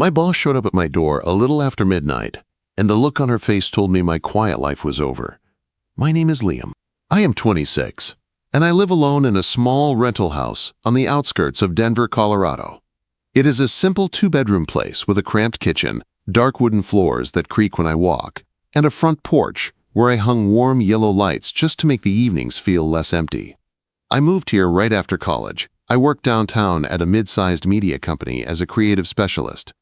My boss showed up at my door a little after midnight, and the look on her face told me my quiet life was over. My name is Liam. I am 26, and I live alone in a small rental house on the outskirts of Denver, Colorado. It is a simple two-bedroom place with a cramped kitchen, dark wooden floors that creak when I walk, and a front porch where I hung warm yellow lights just to make the evenings feel less empty. I moved here right after college. I work downtown at a mid-sized media company as a creative specialist.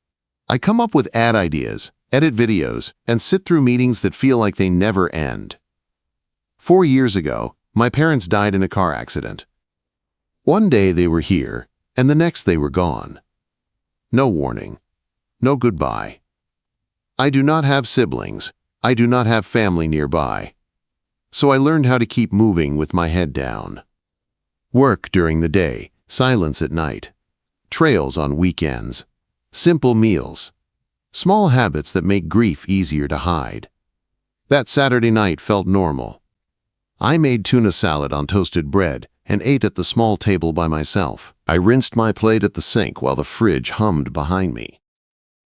I come up with ad ideas, edit videos, and sit through meetings that feel like they never end. 4 years ago, my parents died in a car accident. One day they were here, and the next they were gone. No warning. No goodbye. I do not have siblings. I do not have family nearby. So I learned how to keep moving with my head down. Work during the day, silence at night. Trails on weekends. Simple meals. Small habits that make grief easier to hide. That Saturday night felt normal. I made tuna salad on toasted bread and ate at the small table by myself. I rinsed my plate at the sink while the fridge hummed behind me.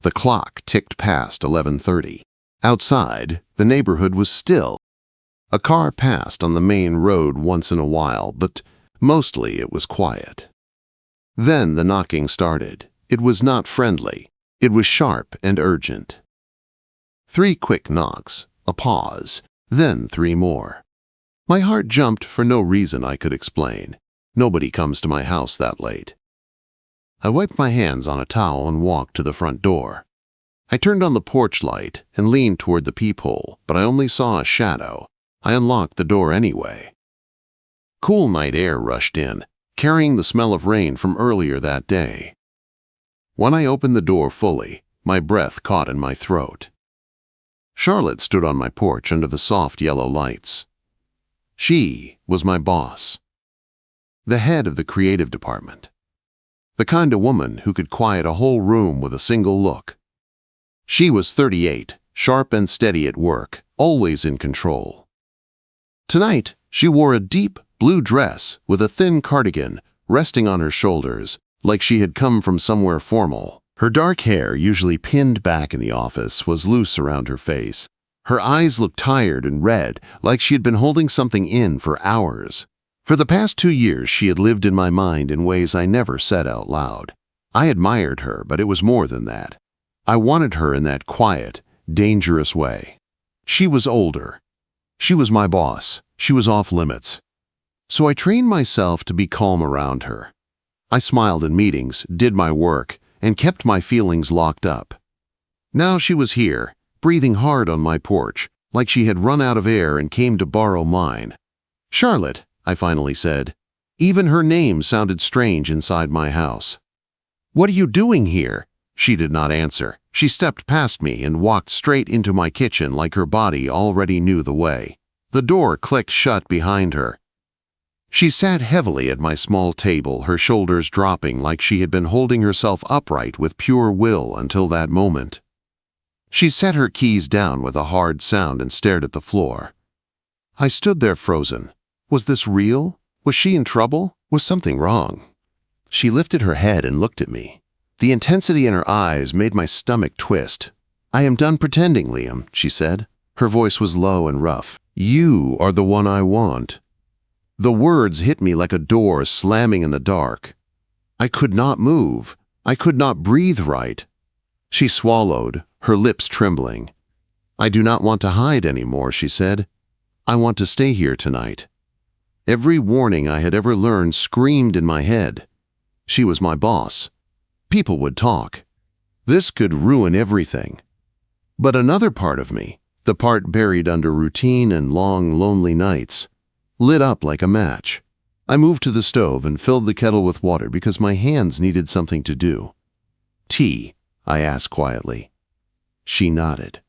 The clock ticked past 11:30. Outside, the neighborhood was still. A car passed on the main road once in a while, but mostly it was quiet. Then the knocking started. It was not friendly. It was sharp and urgent. 3 quick knocks, a pause, then 3 more. My heart jumped for no reason I could explain. Nobody comes to my house that late. I wiped my hands on a towel and walked to the front door. I turned on the porch light and leaned toward the peephole, but I only saw a shadow. I unlocked the door anyway. Cool night air rushed in, carrying the smell of rain from earlier that day. When I opened the door fully, my breath caught in my throat. Charlotte stood on my porch under the soft yellow lights. She was my boss. The head of the creative department. The kind of woman who could quiet a whole room with a single look. She was 38, sharp and steady at work, always in control. Tonight, she wore a deep blue dress with a thin cardigan resting on her shoulders, like she had come from somewhere formal. Her dark hair, usually pinned back in the office, was loose around her face. Her eyes looked tired and red, like she had been holding something in for hours. For the past 2 years, she had lived in my mind in ways I never said out loud. I admired her, but it was more than that. I wanted her in that quiet, dangerous way. She was older. She was my boss. She was off limits. So I trained myself to be calm around her. I smiled in meetings, did my work, and kept my feelings locked up. Now she was here, breathing hard on my porch, like she had run out of air and came to borrow mine. Charlotte, I finally said. Even her name sounded strange inside my house. What are you doing here? She did not answer. She stepped past me and walked straight into my kitchen like her body already knew the way. The door clicked shut behind her. She sat heavily at my small table, her shoulders dropping like she had been holding herself upright with pure will until that moment. She set her keys down with a hard sound and stared at the floor. I stood there frozen. Was this real? Was she in trouble? Was something wrong? She lifted her head and looked at me. The intensity in her eyes made my stomach twist. "I am done pretending, Liam," she said. Her voice was low and rough. "You are the one I want." The words hit me like a door slamming in the dark. I could not move. I could not breathe right. She swallowed, her lips trembling. "I do not want to hide anymore," she said. "I want to stay here tonight." Every warning I had ever learned screamed in my head. She was my boss. People would talk. This could ruin everything. But another part of me, the part buried under routine and long, lonely nights, lit up like a match. I moved to the stove and filled the kettle with water because my hands needed something to do. "Tea?" I asked quietly. She nodded.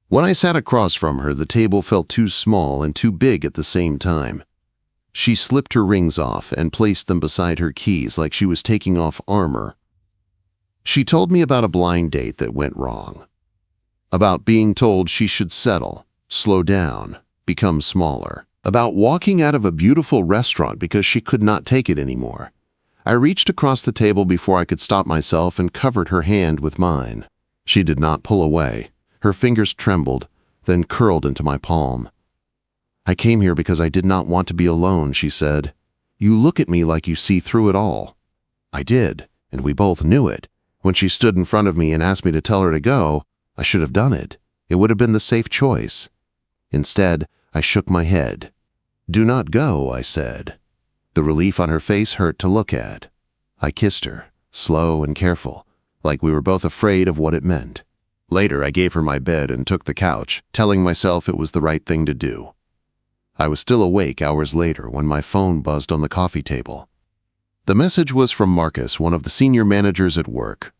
When I sat across from her, the table felt too small and too big at the same time. She slipped her rings off and placed them beside her keys like she was taking off armor. She told me about a blind date that went wrong. About being told she should settle, slow down, become smaller. About walking out of a beautiful restaurant because she could not take it anymore. I reached across the table before I could stop myself and covered her hand with mine. She did not pull away. Her fingers trembled, then curled into my palm. "I came here because I did not want to be alone," she said. "You look at me like you see through it all." I did, and we both knew it. When she stood in front of me and asked me to tell her to go, I should have done it. It would have been the safe choice. Instead, I shook my head. "Do not go," I said. The relief on her face hurt to look at. I kissed her, slow and careful, like we were both afraid of what it meant. Later, I gave her my bed and took the couch, telling myself it was the right thing to do. I was still awake hours later when my phone buzzed on the coffee table. The message was from Marcus, one of the senior managers at work.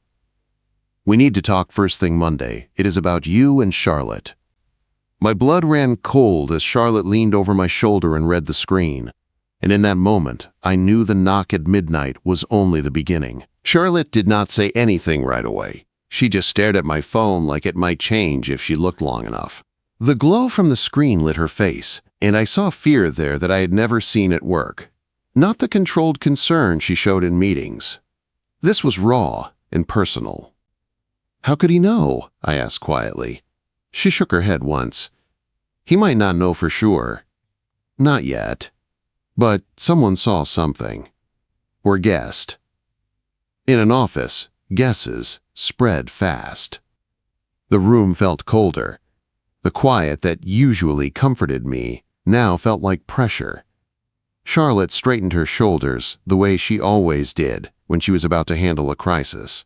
"We need to talk first thing Monday. It is about you and Charlotte." My blood ran cold as Charlotte leaned over my shoulder and read the screen. And in that moment, I knew the knock at midnight was only the beginning. Charlotte did not say anything right away. She just stared at my phone like it might change if she looked long enough. The glow from the screen lit her face, and I saw fear there that I had never seen at work. Not the controlled concern she showed in meetings. This was raw and personal. "How could he know?" I asked quietly. She shook her head once. "He might not know for sure." "Not yet. But someone saw something. Or guessed." In an office, guesses spread fast. The room felt colder. The quiet that usually comforted me now felt like pressure. Charlotte straightened her shoulders the way she always did when she was about to handle a crisis.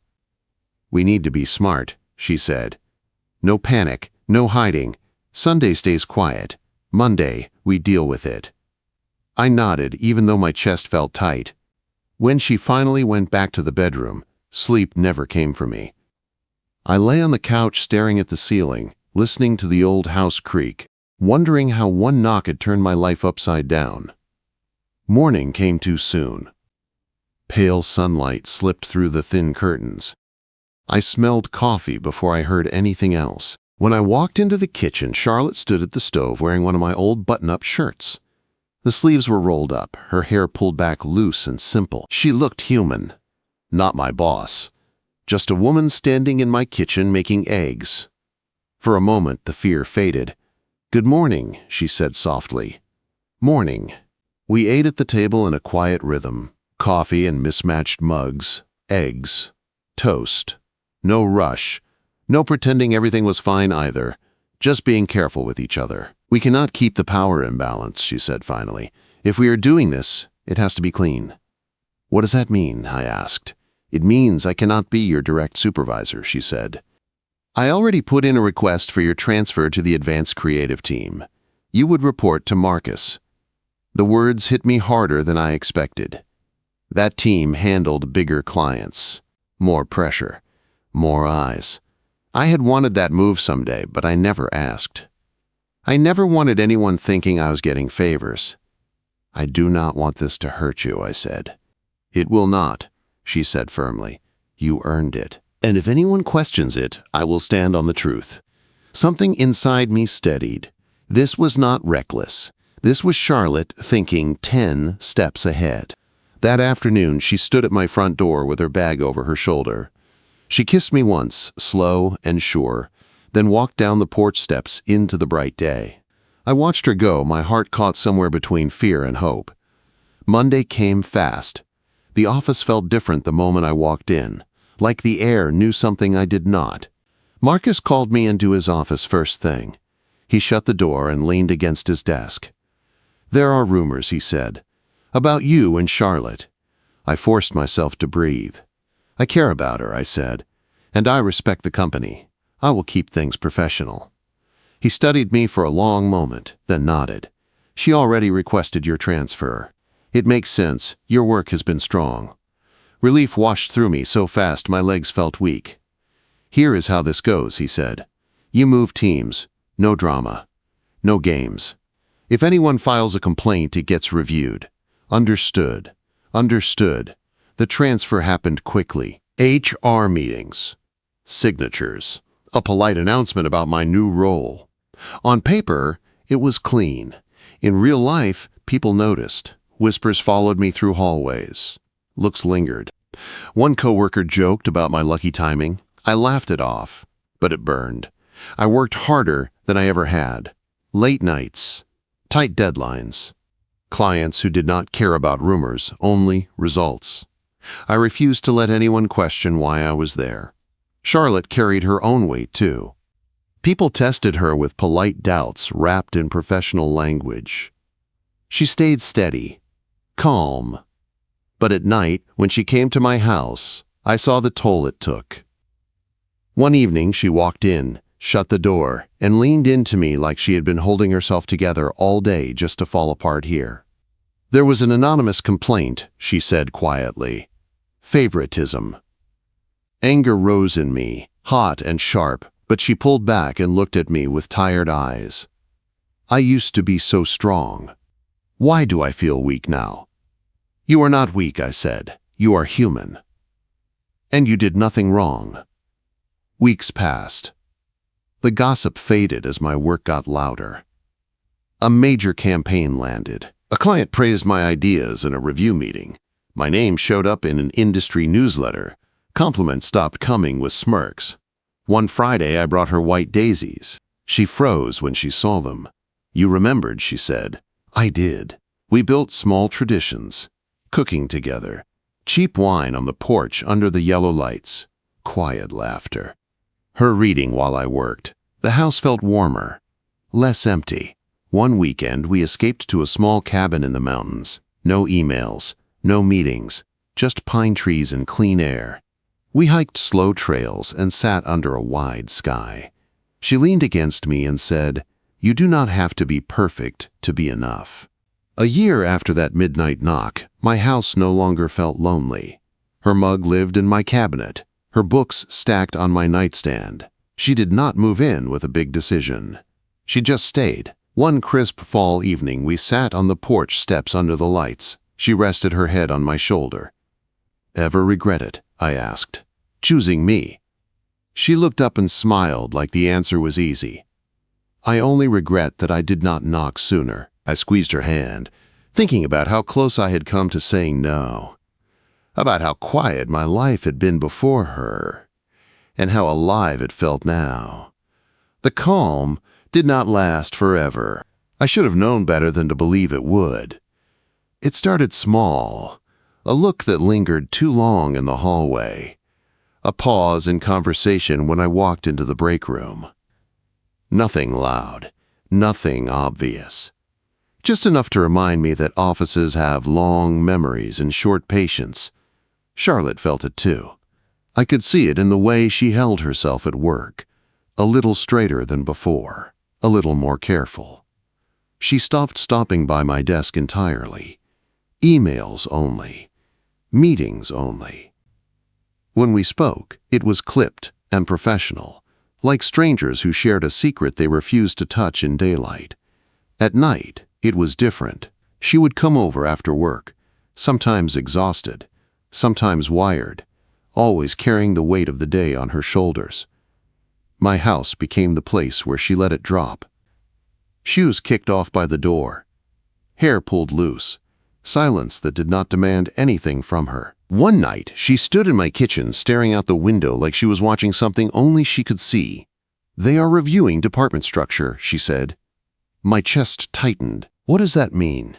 "We need to be smart," she said. "No panic, no hiding. Sunday stays quiet. Monday, we deal with it." I nodded, even though my chest felt tight. When she finally went back to the bedroom, sleep never came for me. I lay on the couch staring at the ceiling, listening to the old house creak, wondering how one knock had turned my life upside down. Morning came too soon. Pale sunlight slipped through the thin curtains. I smelled coffee before I heard anything else. When I walked into the kitchen, Charlotte stood at the stove wearing one of my old button-up shirts. The sleeves were rolled up, her hair pulled back loose and simple. She looked human. Not my boss. Just a woman standing in my kitchen making eggs. For a moment, the fear faded. "Good morning," she said softly. "Morning." We ate at the table in a quiet rhythm. Coffee in mismatched mugs, eggs, toast. No rush. No pretending everything was fine either. Just being careful with each other. "We cannot keep the power imbalance," she said finally. "If we are doing this, it has to be clean." "What does that mean?" I asked. "It means I cannot be your direct supervisor," she said. "I already put in a request for your transfer to the advanced creative team. You would report to Marcus." The words hit me harder than I expected. That team handled bigger clients. More pressure. More eyes. I had wanted that move someday, but I never asked. I never wanted anyone thinking I was getting favors. "I do not want this to hurt you," I said. "It will not," she said firmly. "You earned it. And if anyone questions it, I will stand on the truth." Something inside me steadied. This was not reckless. This was Charlotte thinking 10 steps ahead. That afternoon, she stood at my front door with her bag over her shoulder. She kissed me once, slow and sure, then walked down the porch steps into the bright day. I watched her go, my heart caught somewhere between fear and hope. Monday came fast. The office felt different the moment I walked in, like the air knew something I did not. Marcus called me into his office first thing. He shut the door and leaned against his desk. "There are rumors," he said, "about you and Charlotte." I forced myself to breathe. "I care about her," I said, "and I respect the company. I will keep things professional." He studied me for a long moment, then nodded. "She already requested your transfer. It makes sense. Your work has been strong." Relief washed through me so fast my legs felt weak. "Here is how this goes," he said. "You move teams. No drama. No games. If anyone files a complaint, it gets reviewed. Understood. Understood." The transfer happened quickly. HR meetings. Signatures. A polite announcement about my new role. On paper, it was clean. In real life, people noticed. Whispers followed me through hallways. Looks lingered. One coworker joked about my lucky timing. I laughed it off, but it burned. I worked harder than I ever had. Late nights, tight deadlines, clients who did not care about rumors, only results. I refused to let anyone question why I was there. Charlotte carried her own weight, too. People tested her with polite doubts wrapped in professional language. She stayed steady, calm. But at night, when she came to my house, I saw the toll it took. One evening, she walked in, shut the door, and leaned into me like she had been holding herself together all day just to fall apart here. There was an anonymous complaint, she said quietly. Favoritism. Anger rose in me, hot and sharp, but she pulled back and looked at me with tired eyes. I used to be so strong. Why do I feel weak now? You are not weak, I said. You are human. And you did nothing wrong. Weeks passed. The gossip faded as my work got louder. A major campaign landed. A client praised my ideas in a review meeting. My name showed up in an industry newsletter. Compliments stopped coming with smirks. One Friday, I brought her white daisies. She froze when she saw them. You remembered, she said. I did. We built small traditions. Cooking together. Cheap wine on the porch under the yellow lights. Quiet laughter. Her reading while I worked. The house felt warmer. Less empty. One weekend, we escaped to a small cabin in the mountains. No emails. No meetings. Just pine trees and clean air. We hiked slow trails and sat under a wide sky. She leaned against me and said, "You do not have to be perfect to be enough." A year after that midnight knock, my house no longer felt lonely. Her mug lived in my cabinet, her books stacked on my nightstand. She did not move in with a big decision. She just stayed. One crisp fall evening, we sat on the porch steps under the lights. She rested her head on my shoulder. "Ever regret it?" I asked. "Choosing me?" She looked up and smiled like the answer was easy. "I only regret that I did not knock sooner." I squeezed her hand, thinking about how close I had come to saying no, about how quiet my life had been before her, and how alive it felt now. The calm did not last forever. I should have known better than to believe it would. It started small, a look that lingered too long in the hallway, a pause in conversation when I walked into the break room. Nothing loud, nothing obvious. Just enough to remind me that offices have long memories and short patience. Charlotte felt it too. I could see it in the way she held herself at work, a little straighter than before, a little more careful. She stopped stopping by my desk entirely. Emails only. Meetings only. When we spoke, it was clipped and professional, like strangers who shared a secret they refused to touch in daylight. At night, it was different. She would come over after work, sometimes exhausted, sometimes wired, always carrying the weight of the day on her shoulders. My house became the place where she let it drop. Shoes kicked off by the door. Hair pulled loose. Silence that did not demand anything from her. One night, she stood in my kitchen staring out the window like she was watching something only she could see. "They are reviewing department structure," she said. My chest tightened. "What does that mean?"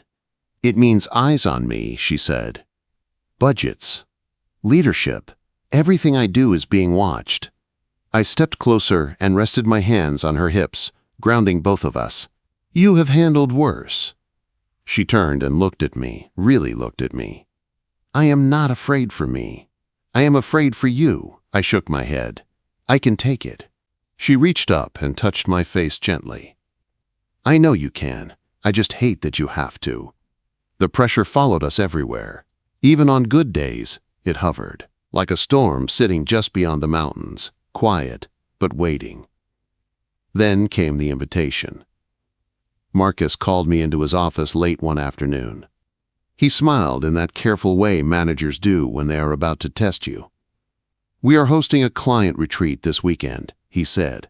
"It means eyes on me," she said. "Budgets. Leadership. Everything I do is being watched." I stepped closer and rested my hands on her hips, grounding both of us. "You have handled worse." She turned and looked at me, really looked at me. "I am not afraid for me. I am afraid for you." I shook my head. "I can take it." She reached up and touched my face gently. "I know you can. I just hate that you have to." The pressure followed us everywhere. Even on good days, it hovered, like a storm sitting just beyond the mountains, quiet, but waiting. Then came the invitation. Marcus called me into his office late one afternoon. He smiled in that careful way managers do when they are about to test you. "We are hosting a client retreat this weekend," he said.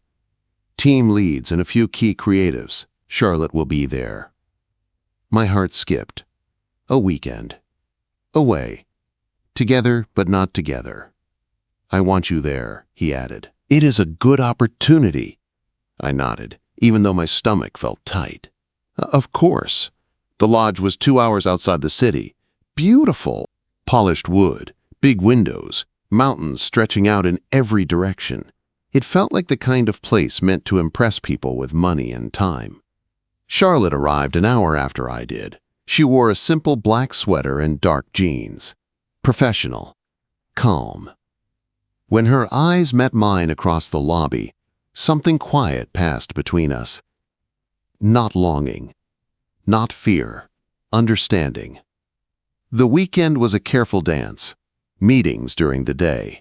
"Team leads and a few key creatives. Charlotte will be there." My heart skipped. A weekend. Away. Together, but not together. I want you there, he added. It is a good opportunity. I nodded, even though my stomach felt tight. Of course. The lodge was 2 hours outside the city. Beautiful. Polished wood, big windows, mountains stretching out in every direction. It felt like the kind of place meant to impress people with money and time. Charlotte arrived an hour after I did. She wore a simple black sweater and dark jeans. Professional. Calm. When her eyes met mine across the lobby, something quiet passed between us. Not longing. Not fear. Understanding. The weekend was a careful dance. Meetings during the day.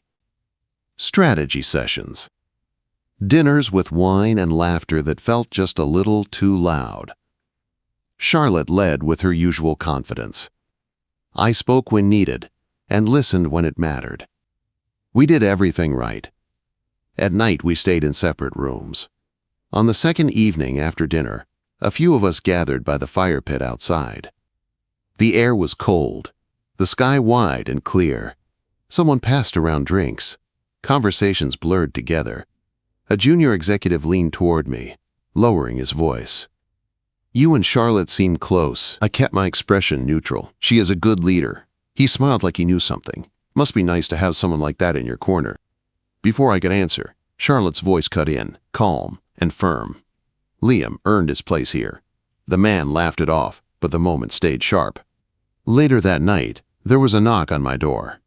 Strategy sessions. Dinners with wine and laughter that felt just a little too loud. Charlotte led with her usual confidence. I spoke when needed and listened when it mattered. We did everything right. At night, we stayed in separate rooms. On the second evening after dinner, a few of us gathered by the fire pit outside. The air was cold, the sky wide and clear. Someone passed around drinks. Conversations blurred together. A junior executive leaned toward me, lowering his voice. You and Charlotte seem close. I kept my expression neutral. She is a good leader. He smiled like he knew something. Must be nice to have someone like that in your corner. Before I could answer, Charlotte's voice cut in, calm and firm. Liam earned his place here. The man laughed it off, but the moment stayed sharp. Later that night, there was a knock on my door.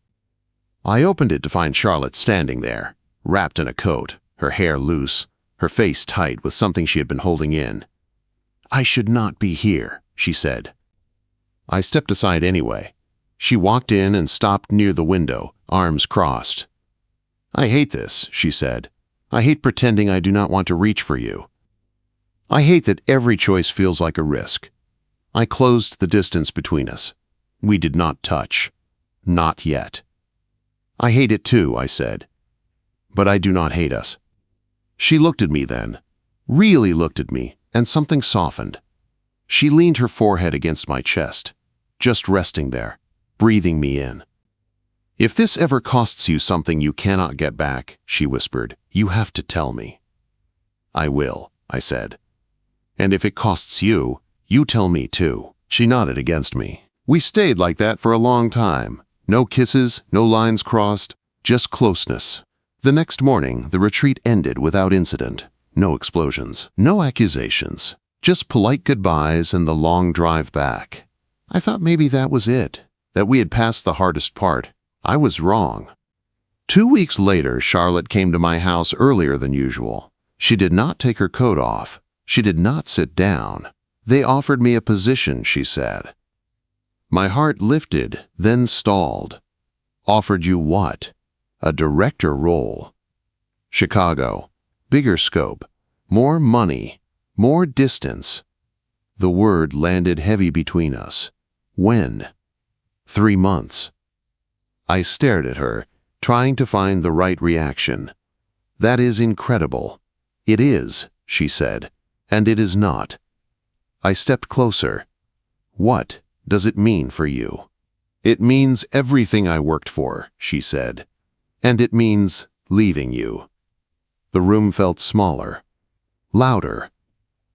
I opened it to find Charlotte standing there, wrapped in a coat, her hair loose, her face tight with something she had been holding in. I should not be here, she said. I stepped aside anyway. She walked in and stopped near the window, arms crossed. I hate this, she said. I hate pretending I do not want to reach for you. I hate that every choice feels like a risk. I closed the distance between us. We did not touch. Not yet. I hate it too, I said. But I do not hate us. She looked at me then, really looked at me, and something softened. She leaned her forehead against my chest, just resting there, breathing me in. If this ever costs you something you cannot get back, she whispered, you have to tell me. I will, I said. And if it costs you, you tell me too. She nodded against me. We stayed like that for a long time. No kisses, no lines crossed, just closeness. The next morning, the retreat ended without incident. No explosions, no accusations, just polite goodbyes and the long drive back. I thought maybe that was it, that we had passed the hardest part. I was wrong. 2 weeks later, Charlotte came to my house earlier than usual. She did not take her coat off. She did not sit down. They offered me a position, she said. My heart lifted, then stalled. Offered you what? A director role. Chicago. Bigger scope. More money. More distance. The word landed heavy between us. When? 3 months. I stared at her, trying to find the right reaction. That is incredible. It is, she said, and it is not. I stepped closer. What does it mean for you? It means everything I worked for, she said. And it means leaving you. The room felt smaller, louder.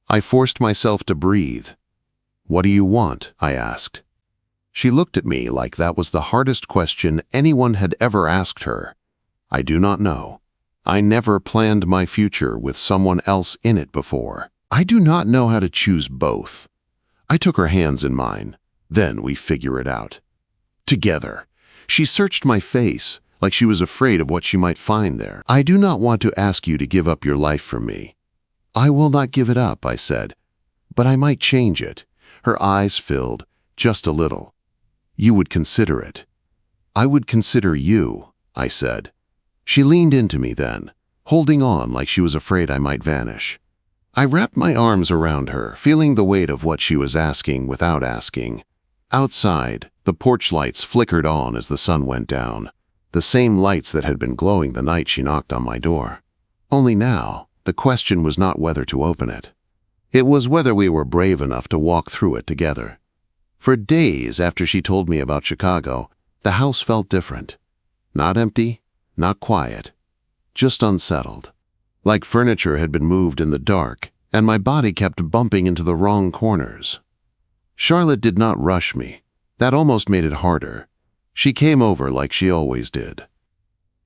I forced myself to breathe. What do you want? I asked. She looked at me like that was the hardest question anyone had ever asked her. I do not know. I never planned my future with someone else in it before. I do not know how to choose both. I took her hands in mine. Then we figure it out. Together. She searched my face, like she was afraid of what she might find there. I do not want to ask you to give up your life for me. I will not give it up, I said. But I might change it. Her eyes filled, just a little. You would consider it. I would consider you, I said. She leaned into me then, holding on like she was afraid I might vanish. I wrapped my arms around her, feeling the weight of what she was asking without asking. Outside, the porch lights flickered on as the sun went down, the same lights that had been glowing the night she knocked on my door. Only now, the question was not whether to open it. It was whether we were brave enough to walk through it together. For days after she told me about Chicago, The house felt different. Not empty, not quiet, just unsettled. Like furniture had been moved in the dark, and my body kept bumping into the wrong corners. Charlotte did not rush me. That almost made it harder. She came over like she always did.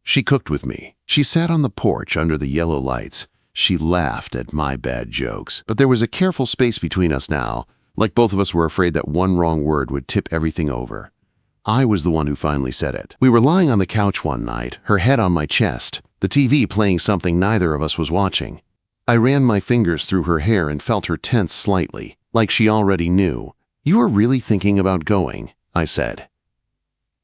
She cooked with me. She sat on the porch under the yellow lights. She laughed at my bad jokes. But there was a careful space between us now, like both of us were afraid that one wrong word would tip everything over. I was the one who finally said it. We were lying on the couch one night, her head on my chest, the TV playing something neither of us was watching. I ran my fingers through her hair and felt her tense slightly, like she already knew. "You are really thinking about going," I said.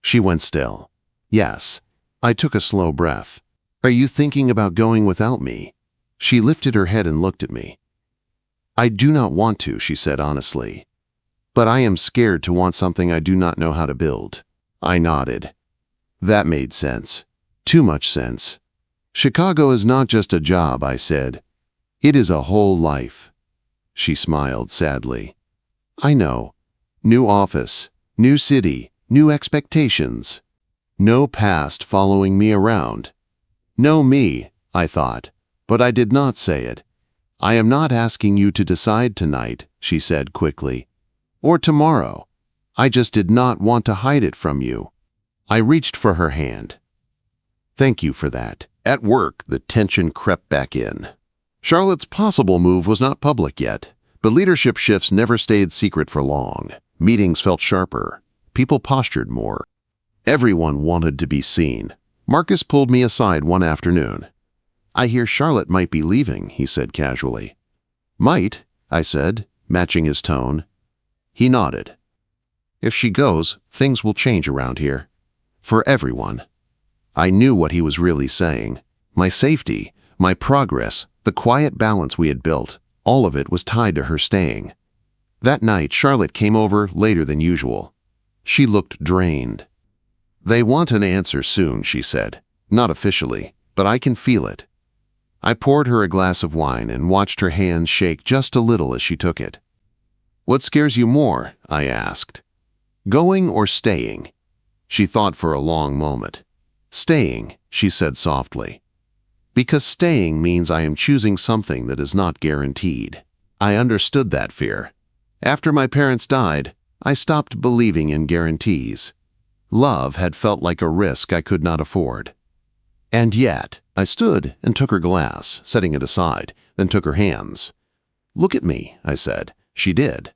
She went still. "Yes." I took a slow breath. "Are you thinking about going without me?" She lifted her head and looked at me. "I do not want to," she said honestly. "But I am scared to want something I do not know how to build." I nodded. That made sense. Too much sense. "Chicago is not just a job," I said. "It is a whole life." She smiled sadly. "I know. New office, new city, new expectations. No past following me around." "No me," I thought, but I did not say it. "I am not asking you to decide tonight," she said quickly. "Or tomorrow. I just did not want to hide it from you." I reached for her hand. "Thank you for that." At work, the tension crept back in. Charlotte's possible move was not public yet, but leadership shifts never stayed secret for long. Meetings felt sharper. People postured more. Everyone wanted to be seen. Marcus pulled me aside one afternoon. "I hear Charlotte might be leaving," he said casually. "Might," I said, matching his tone. He nodded. "If she goes, things will change around here. For everyone." I knew what he was really saying. My safety, my progress, the quiet balance we had built, all of it was tied to her staying. That night, Charlotte came over later than usual. She looked drained. "They want an answer soon," she said. "Not officially, but I can feel it." I poured her a glass of wine and watched her hands shake just a little as she took it. "What scares you more?" I asked. "Going or staying?" She thought for a long moment. "Staying," she said softly. "Because staying means I am choosing something that is not guaranteed." I understood that fear. After my parents died, I stopped believing in guarantees. Love had felt like a risk I could not afford. And yet, I stood and took her glass, setting it aside, then took her hands. "Look at me," I said. She did.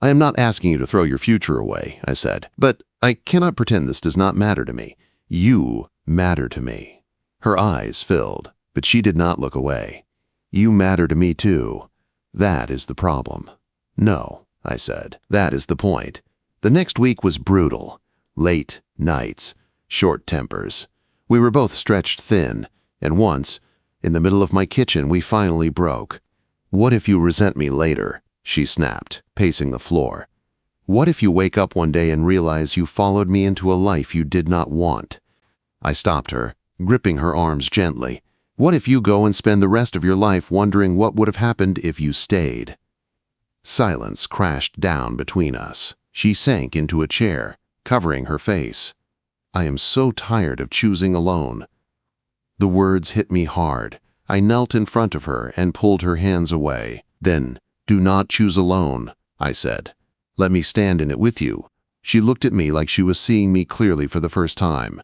"I am not asking you to throw your future away," I said, "but I cannot pretend this does not matter to me. You matter to me." Her eyes filled, but she did not look away. "You matter to me too. That is the problem." "No," I said, "that is the point." The next week was brutal. Late nights, short tempers. We were both stretched thin, and once, in the middle of my kitchen, we finally broke. "What if you resent me later?" she snapped, pacing the floor. "What if you wake up one day and realize you followed me into a life you did not want?" I stopped her, gripping her arms gently. "What if you go and spend the rest of your life wondering what would have happened if you stayed?" Silence crashed down between us. She sank into a chair, covering her face. "I am so tired of choosing alone." The words hit me hard. I knelt in front of her and pulled her hands away. "Then, do not choose alone," I said. "Let me stand in it with you." She looked at me like she was seeing me clearly for the first time.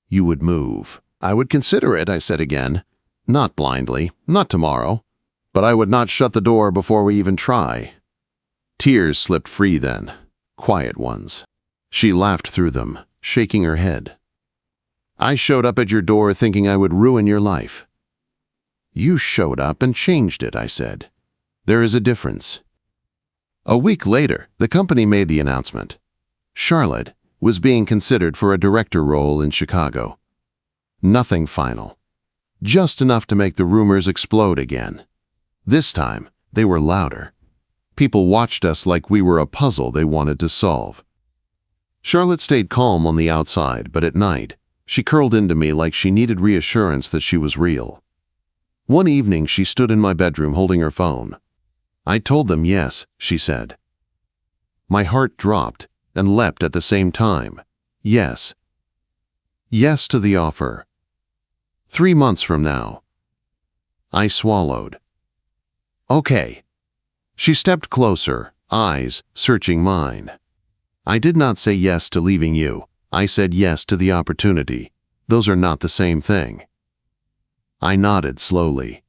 "You would move." "I would consider it," I said again. "Not blindly, not tomorrow. But I would not shut the door before we even try." Tears slipped free then, quiet ones. She laughed through them, shaking her head. "I showed up at your door thinking I would ruin your life." "You showed up and changed it," I said. "There is a difference." A week later, the company made the announcement. Charlotte was being considered for a director role in Chicago. Nothing final. Just enough to make the rumors explode again. This time, they were louder. People watched us like we were a puzzle they wanted to solve. Charlotte stayed calm on the outside, but at night, she curled into me like she needed reassurance that she was real. One evening, she stood in my bedroom holding her phone. "I told them yes," she said. My heart dropped and leapt at the same time. Yes. Yes to the offer. 3 months from now. I swallowed. Okay. She stepped closer, eyes searching mine. I did not say yes to leaving you. I said yes to the opportunity. Those are not the same thing. I nodded slowly.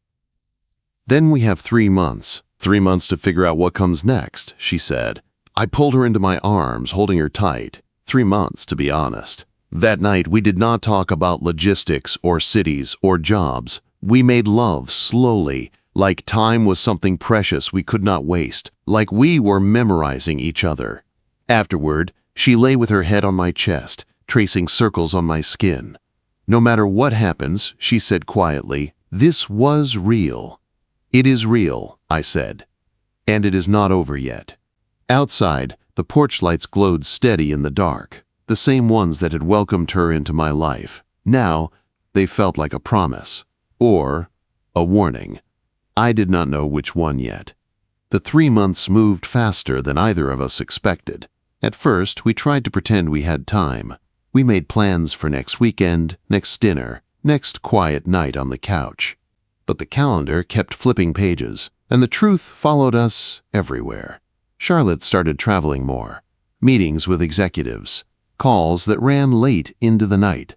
Then we have 3 months. 3 months to figure out what comes next, she said. I pulled her into my arms, holding her tight. 3 months, to be honest. That night, we did not talk about logistics or cities or jobs. We made love slowly, like time was something precious we could not waste, like we were memorizing each other. Afterward, she lay with her head on my chest, tracing circles on my skin. No matter what happens, she said quietly, this was real. It is real, I said. And it is not over yet. Outside, the porch lights glowed steady in the dark, the same ones that had welcomed her into my life. Now, they felt like a promise, or a warning. I did not know which one yet. The 3 months moved faster than either of us expected. At first, we tried to pretend we had time. We made plans for next weekend, next dinner, next quiet night on the couch. But the calendar kept flipping pages, and the truth followed us everywhere. Charlotte started traveling more, meetings with executives, calls that ran late into the night.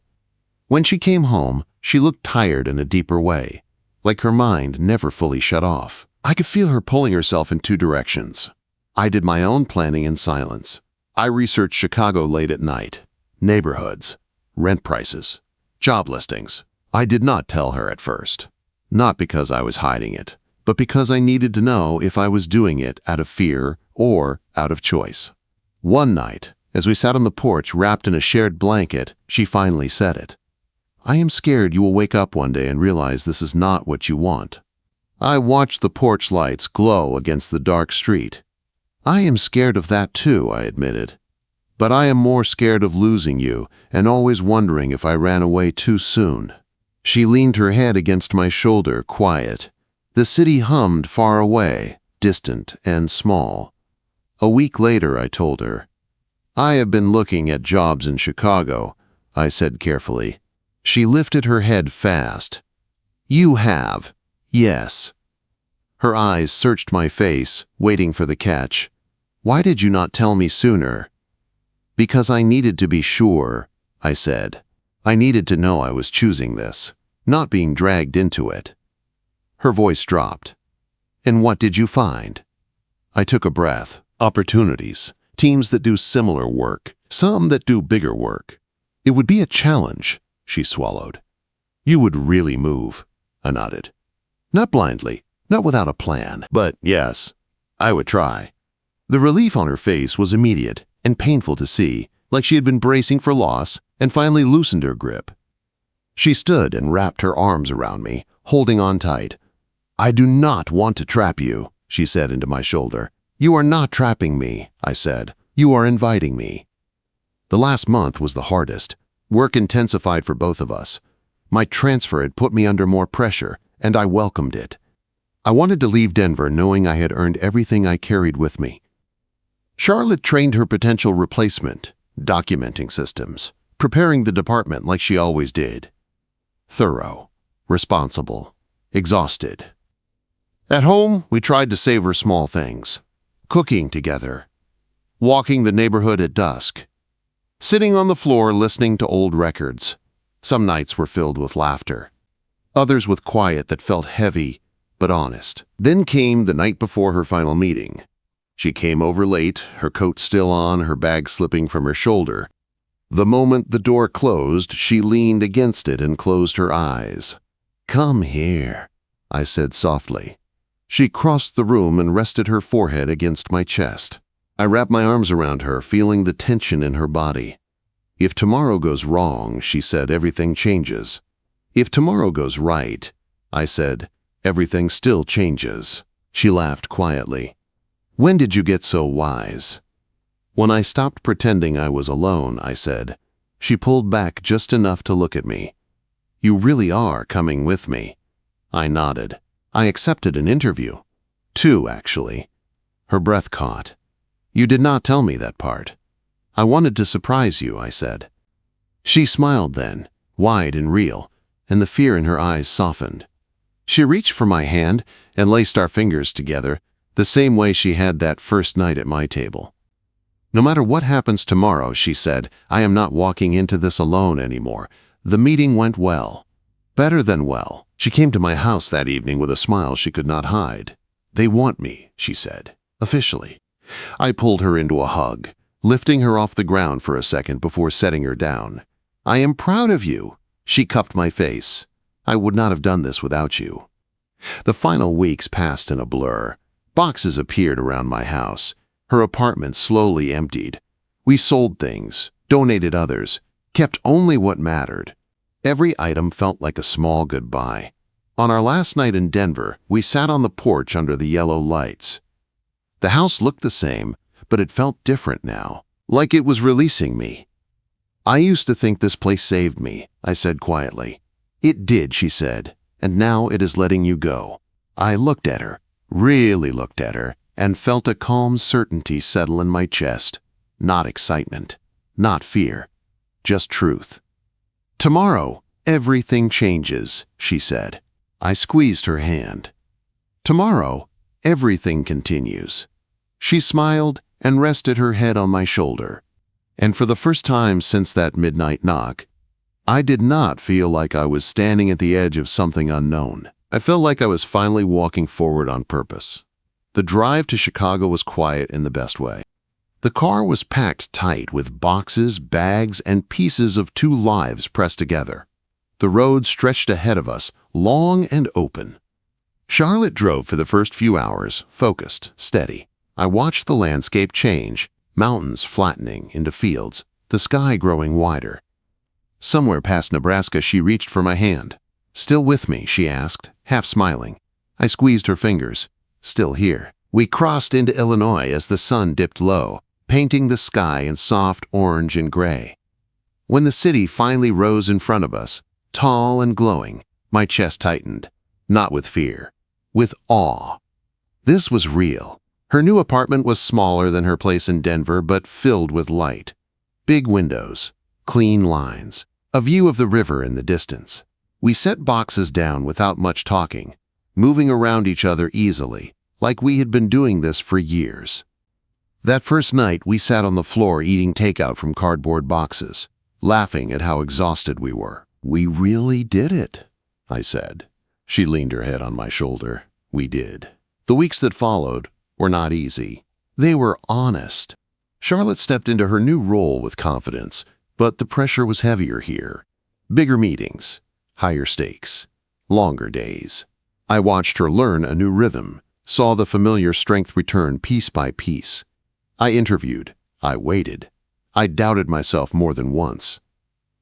When she came home, she looked tired in a deeper way, like her mind never fully shut off. I could feel her pulling herself in 2 directions. I did my own planning in silence. I researched Chicago late at night, neighborhoods, rent prices, job listings. I did not tell her at first, not because I was hiding it, but because I needed to know if I was doing it out of fear or out of choice. One night, as we sat on the porch wrapped in a shared blanket, she finally said it. I am scared you will wake up one day and realize this is not what you want. I watched the porch lights glow against the dark street. I am scared of that too, I admitted. But I am more scared of losing you and always wondering if I ran away too soon. She leaned her head against my shoulder, quiet. The city hummed far away, distant and small. A week later, I told her. I have been looking at jobs in Chicago, I said carefully. She lifted her head fast. You have. Yes. Her eyes searched my face, waiting for the catch. Why did you not tell me sooner? Because I needed to be sure, I said. I needed to know I was choosing this, not being dragged into it. Her voice dropped. And what did you find? I took a breath. Opportunities, teams that do similar work, some that do bigger work. It would be a challenge, she swallowed. You would really move, I nodded. Not blindly, not without a plan, but yes, I would try. The relief on her face was immediate and painful to see, like she had been bracing for loss and finally loosened her grip. She stood and wrapped her arms around me, holding on tight. I do not want to trap you, she said into my shoulder. You are not trapping me, I said. You are inviting me. The last month was the hardest. Work intensified for both of us. My transfer had put me under more pressure, and I welcomed it. I wanted to leave Denver knowing I had earned everything I carried with me. Charlotte trained her potential replacement, documenting systems, preparing the department like she always did. Thorough, responsible, exhausted. At home, we tried to savor small things. Cooking together, walking the neighborhood at dusk, sitting on the floor listening to old records. Some nights were filled with laughter, others with quiet that felt heavy but honest. Then came the night before her final meeting. She came over late, her coat still on, her bag slipping from her shoulder. The moment the door closed, she leaned against it and closed her eyes. Come here, I said softly. She crossed the room and rested her forehead against my chest. I wrapped my arms around her, feeling the tension in her body. If tomorrow goes wrong, she said, everything changes. If tomorrow goes right, I said, everything still changes. She laughed quietly. When did you get so wise? When I stopped pretending I was alone, I said. She pulled back just enough to look at me. You really are coming with me. I nodded. I accepted an interview. 2, actually. Her breath caught. You did not tell me that part. "I wanted to surprise you," I said. She smiled then, wide and real, and the fear in her eyes softened. She reached for my hand and laced our fingers together, the same way she had that first night at my table. "No matter what happens tomorrow," she said, "I am not walking into this alone anymore. The meeting went well. Better than well." She came to my house that evening with a smile she could not hide. "They want me," she said, officially. I pulled her into a hug, lifting her off the ground for a second before setting her down. "I am proud of you." She cupped my face. "I would not have done this without you." The final weeks passed in a blur. Boxes appeared around my house. Her apartment slowly emptied. We sold things, donated others, kept only what mattered. Every item felt like a small goodbye. On our last night in Denver, we sat on the porch under the yellow lights. The house looked the same, but it felt different now, like it was releasing me. "I used to think this place saved me," I said quietly. "It did," she said, "and now it is letting you go." I looked at her, really looked at her, and felt a calm certainty settle in my chest. Not excitement, not fear, just truth. "Tomorrow, everything changes," she said. I squeezed her hand. "Tomorrow, everything continues." She smiled and rested her head on my shoulder. And for the first time since that midnight knock, I did not feel like I was standing at the edge of something unknown. I felt like I was finally walking forward on purpose. The drive to Chicago was quiet in the best way. The car was packed tight with boxes, bags, and pieces of two lives pressed together. The road stretched ahead of us, long and open. Charlotte drove for the first few hours, focused, steady. I watched the landscape change, mountains flattening into fields, the sky growing wider. Somewhere past Nebraska, she reached for my hand. "Still with me?" she asked, half smiling. I squeezed her fingers. "Still here." We crossed into Illinois as the sun dipped low, painting the sky in soft orange and gray. When the city finally rose in front of us, tall and glowing, my chest tightened, not with fear, with awe. This was real. Her new apartment was smaller than her place in Denver, but filled with light. Big windows, clean lines, a view of the river in the distance. We set boxes down without much talking, moving around each other easily, like we had been doing this for years. That first night, we sat on the floor eating takeout from cardboard boxes, laughing at how exhausted we were. "We really did it," I said. She leaned her head on my shoulder. We did. The weeks that followed were not easy. They were honest. Charlotte stepped into her new role with confidence, but the pressure was heavier here. Bigger meetings, higher stakes, longer days. I watched her learn a new rhythm, saw the familiar strength return piece by piece. I interviewed. I waited. I doubted myself more than once.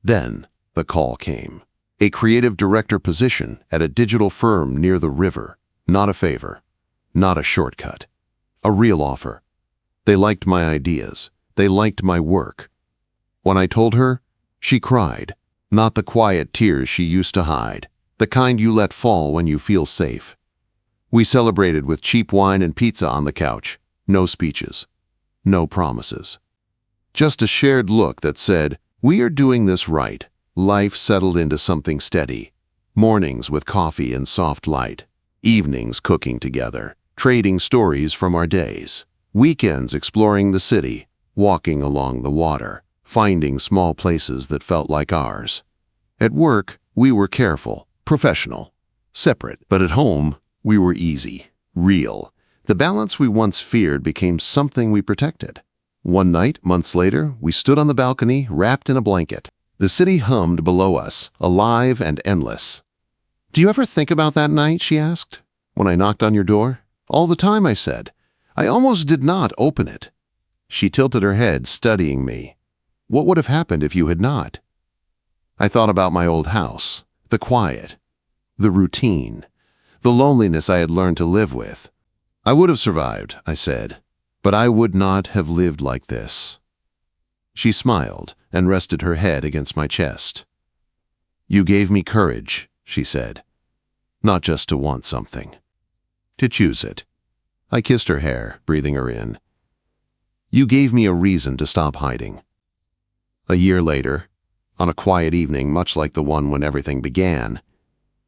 Then the call came. A creative director position at a digital firm near the river. Not a favor. Not a shortcut. A real offer. They liked my ideas. They liked my work. When I told her, she cried. Not the quiet tears she used to hide, the kind you let fall when you feel safe. We celebrated with cheap wine and pizza on the couch. No speeches. No promises. Just a shared look that said, "We are doing this right." Life settled into something steady. Mornings with coffee and soft light. Evenings cooking together, trading stories from our days. Weekends exploring the city, walking along the water, finding small places that felt like ours. At work, we were careful, professional, separate. But at home, we were easy, real. The balance we once feared became something we protected. One night, months later, we stood on the balcony, wrapped in a blanket. The city hummed below us, alive and endless. "Do you ever think about that night?" she asked, when I knocked on your door. "All the time," I said. "I almost did not open it." She tilted her head, studying me. "What would have happened if you had not?" I thought about my old house, the quiet, the routine, the loneliness I had learned to live with. "I would have survived," I said, "but I would not have lived like this." She smiled and rested her head against my chest. "You gave me courage," she said, "not just to want something, to choose it." I kissed her hair, breathing her in. "You gave me a reason to stop hiding." A year later, on a quiet evening much like the one when everything began,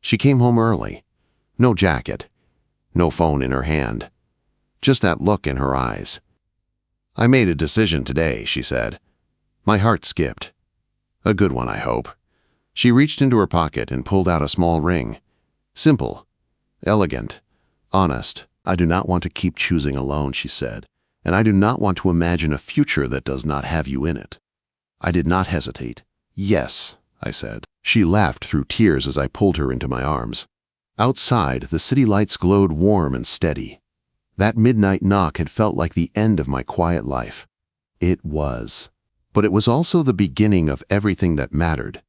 she came home early. No jacket, no phone in her hand, just that look in her eyes. "I made a decision today," she said. My heart skipped. A good one, I hope. She reached into her pocket and pulled out a small ring. Simple, elegant, honest. "I do not want to keep choosing alone," she said, "and I do not want to imagine a future that does not have you in it." I did not hesitate. "Yes," I said. She laughed through tears as I pulled her into my arms. Outside, the city lights glowed warm and steady. That midnight knock had felt like the end of my quiet life. It was. But it was also the beginning of everything that mattered.